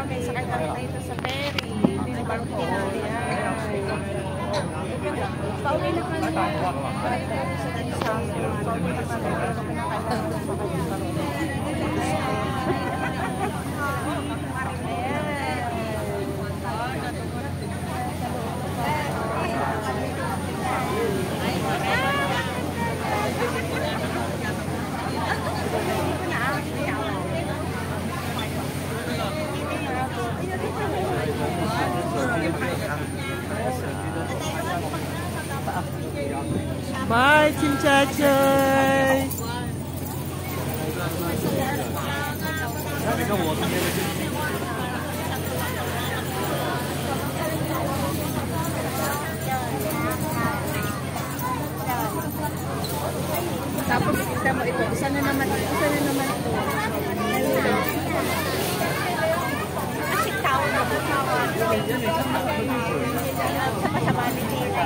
kami. Sakay kami dito sa ferry. Dito barko. Pauwi na kami. Pauwi na Bye, Chimchachoy! Tapos kita mo ito. Isa na naman ito. Kasi tao na ba? Sama-sama ni Tila.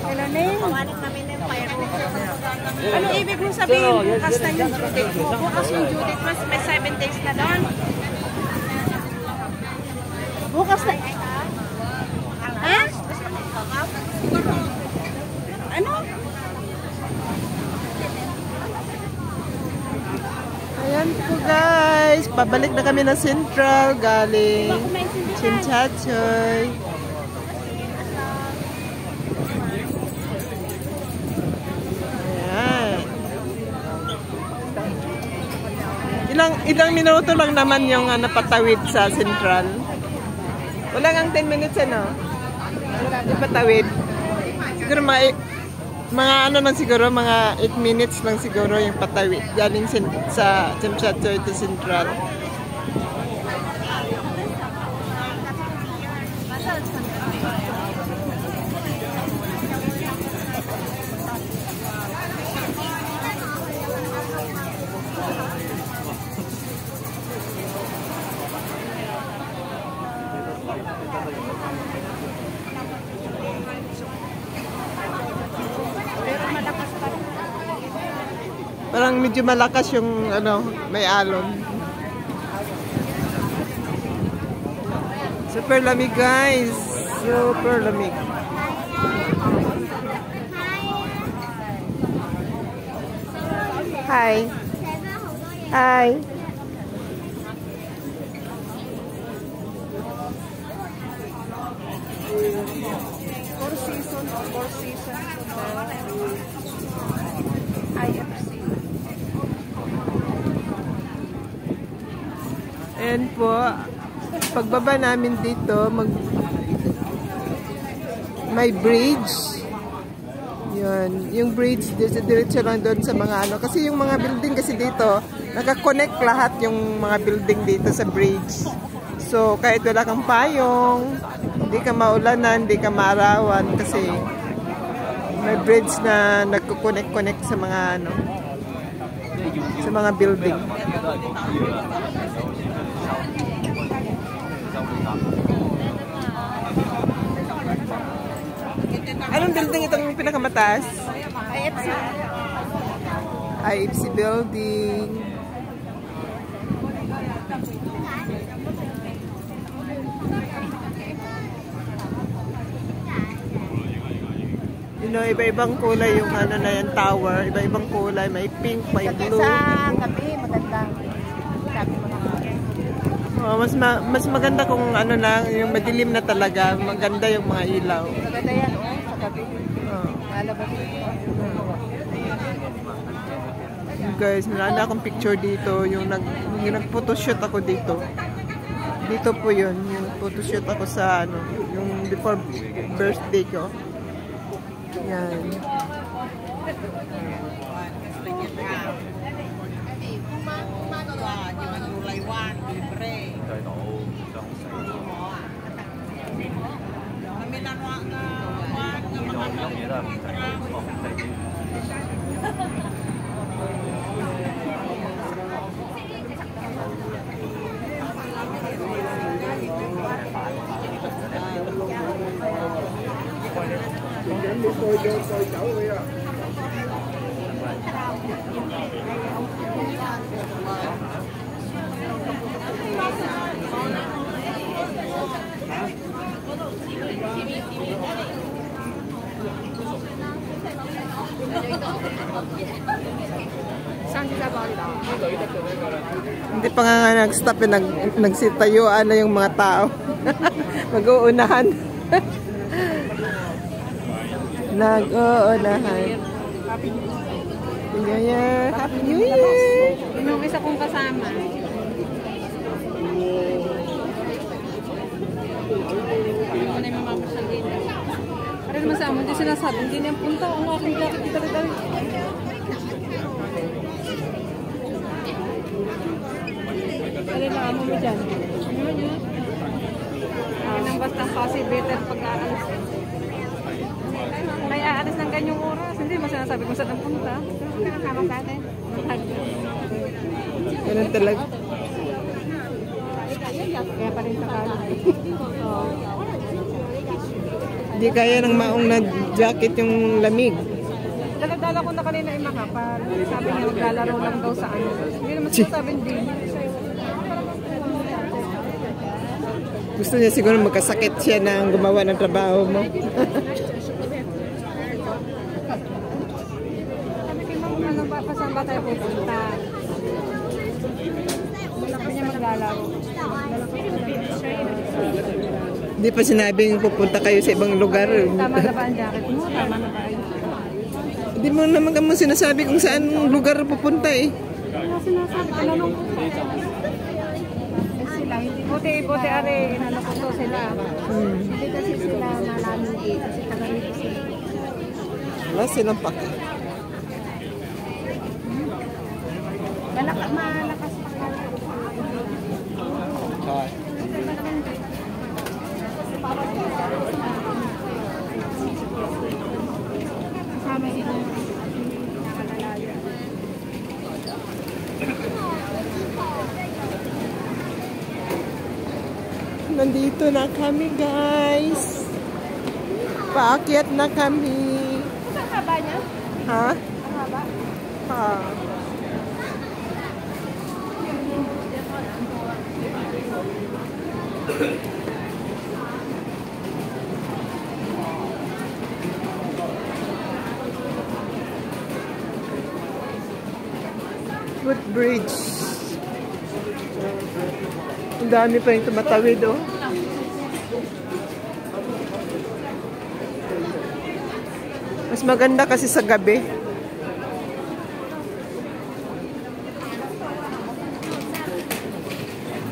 Hello, Ning. Pawalit namin ng fireworks. Ano ibig mo sabihin? Bukas na yung due date mo. Bukas yung due date mas may 7 days na doon. Bukas na. Ha? Ano? Ayan po guys, pabalik na kami na Central galing Chimchachoy. Ilang minuto lang naman yung patawid sa Central. Wala ngang 10 minutes yung patawid. Siguro mga ano lang siguro, mga 8 minutes lang siguro yung patawid. Galing sa Chimchachoy to Central. Parang medyo malakas yung may alon. Super lamig guys. Super lamig. Hi. Hi. Four season. IFC. And po, pagbaba namin dito, may bridge. Yun, yung bridge, diretso lang doon sa mga kasi yung mga building kasi dito, nakakonect lahat yung mga building dito sa bridge. So, kahit wala kang payong, hindi ka maulanan, hindi ka maarawan kasi may bridge na nagko-connect sa mga sa mga building. Anong building itong pinakamataas? IFC. IFC building. Iba-ibang kulay yung na yan tower. Iba-ibang kulay. May pink, may blue. Sa gabi, magandang. Oh, mas maganda kung yung madilim na talaga. Maganda yung mga ilaw. Maganda yan, sa gabi. Lalabas. Guys, meron akong picture dito. Yung nag-photoshoot ako dito. Dito po yun. Yung photoshoot ako sa yung before birthday ko. Yan. Hindi pa nga nag-stop eh, nagsitayuan na yung mga tao. Mag-uunahan. Nag-uunahan. Happy New Year! Happy New Year! Yung isa kong kasama. Ano na yung mamamasal dito? Para naman sa amin, hindi sinasabi, hindi niyang punta. Ang aking kita-kita. Alin na amo mo dyan? Nang basta kasi better pag-aalis. Kaya aalis ng ganyang oras. Hindi mo sinasabi kung saan ang punta. Nakakama sa atin. Ganun talaga. Kaya pa rin sa kala. Hindi kaya ng maong na jacket yung lamig. Dala-dala ko na kanina yung makapal. Sabi niya maglalaro lang daw sa ano. Hindi naman sinasabing din. Gusto niya siguro magkasakit siya na gumawa ng trabaho mo. Sabi kay Mama, ano ba? Saan ba tayo pupunta? Wala pa niya maglalaro. Hindi pa sinabing pupunta kayo sa ibang lugar. Tama na ba ang jacket mo? Tama na ba? Hindi mo naman kamo sinasabi kung saan lugar pupunta eh. Ano sinasabi? Tanong ko sila. Buti are, inano ko to sila. Hindi kasi sila malamig eh. Kasi taga-rito sila. Wala silang paki. Malakas pa ka. Kasama ito. Nandito na kami guys. Paakyat na kami. Ang haba niya? Ha? Ang haba? Ha. Footbridge. Ang dami pa yung tumatawid oh. Mas maganda kasi sa gabi.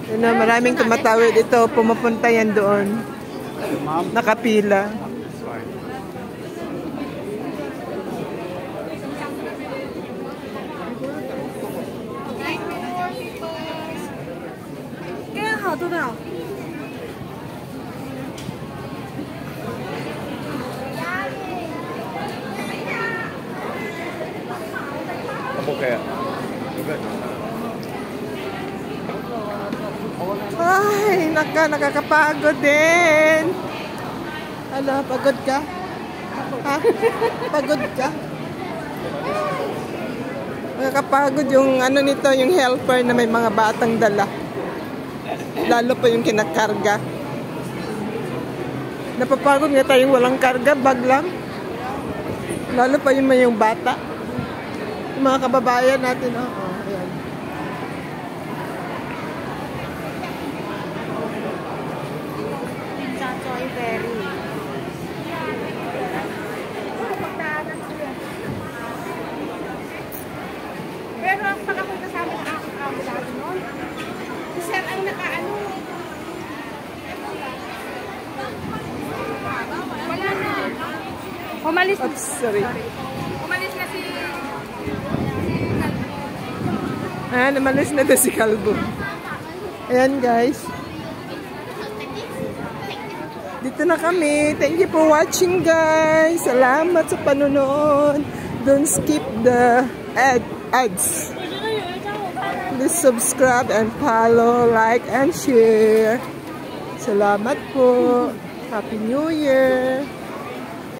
Yun na, maraming tumatawid ito. Pumupunta yan doon. Nakapila. Kaya hado na. Ay, nakakapagod din. Ano, pagod ka? Ha? Pagod ka? Nakakapagod yung ano nito, yung helper na may mga batang dala. Lalo pa yung kinakarga. Napapagod nga tayong walang karga, bag lang. Lalo pa yung may yung bata. Yung mga kababayan natin, ayan. Chachoy berry. Pero pag ako kasama ng aking amo dati noon, si Sir ang nakaano. Wala na. Umalis na. Oops, sorry. Umalis na si... Ayan, umalis na to si Kalbo. Ayan guys. Dito na kami. Thank you for watching guys. Salamat sa panonood. Don't skip the ads. Please subscribe and follow, like and share. Salamat po. Happy New Year.